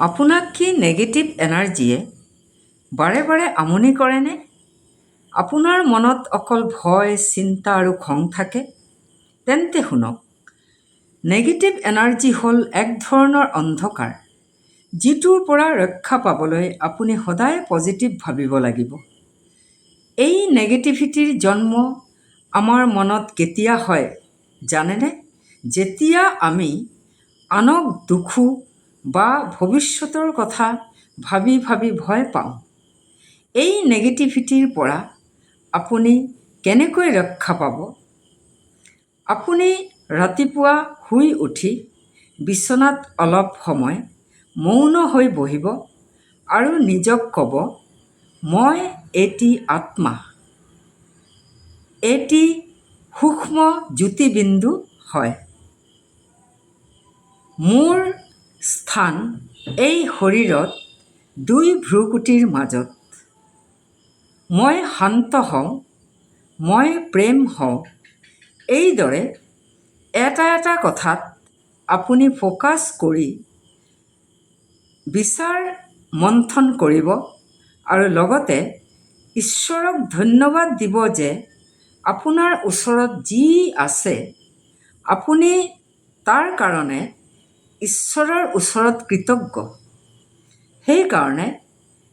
আপোনাক কি নেগেটিভ এনাৰ্জিয়ে বাৰে বাৰে আমনি কৰেনে? আপোনাৰ মনত অকল ভয়, চিন্তা আৰু খং থাকে? তেন্তে শুনক, নেগেটিভ এনাৰ্জি হ'ল এক ধৰণৰ অন্ধকাৰ, যিটোৰ পৰা ৰক্ষা পাবলৈ আপুনি সদায় পজিটিভ ভাবিব লাগিব। এই নেগেটিভিটিৰ জন্ম আমাৰ মনত কেতিয়া হয় জানেনে? যেতিয়া আমি আনক দুখো বা ভৱিষ্যতৰ কথা ভাবি ভাবি ভয় পাওঁ। এই নেগেটিভিটিৰ পৰা আপুনি কেনেকৈ ৰক্ষা পাব? আপুনি ৰাতিপুৱা শুই উঠি বিচনাত অলপ সময় মৌন হৈ বহিব আৰু নিজক ক'ব, মই এটি আত্মা, এটি সূক্ষ্ম জ্যোতিবিন্দু হয়। মোৰ স্থান এই শৰীৰত দুই ভ্ৰুকুটিৰ মাজত। মই শান্ত হওঁ, মই প্ৰেম হওঁ। এইদৰে এটা এটা কথাত আপুনি ফ'কাছ কৰি বিচাৰ মন্থন কৰিব আৰু লগতে ঈশ্বৰক ধন্যবাদ দিব যে আপোনাৰ ওচৰত যি আছে আপুনি তাৰ কাৰণে ঈশ্বৰৰ ওচৰত কৃতজ্ঞ। সেইকাৰণে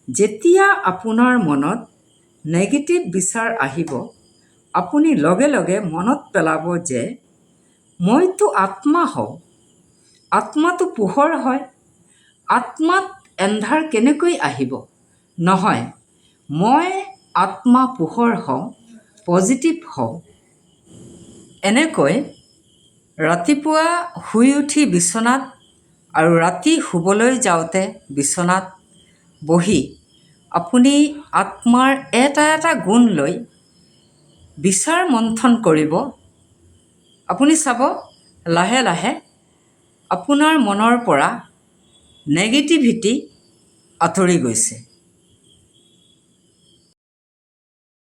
যেতিয়া আপোনাৰ মনত নেগেটিভ বিচাৰ আহিব, আপুনি লগে লগে মনত পেলাব যে মইতো আত্মা হওঁ, আত্মাটো পোহৰ হয়, আত্মাত এন্ধাৰ কেনেকৈ আহিব? নহয়, মই আত্মা পোহৰ হওঁ, পজিটিভ হওঁ। এনেকৈ ৰাতিপুৱা শুই উঠি বিচনাত আৰু ৰাতি শুবলৈ যাওঁতে বিচনাত বহি আপুনি আত্মাৰ এটা এটা গুণ লৈ বিচাৰ মন্থন কৰিব। আপুনি চাব, লাহে লাহে আপোনাৰ মনৰ পৰা নেগেটিভিটি আঁতৰি গৈছে।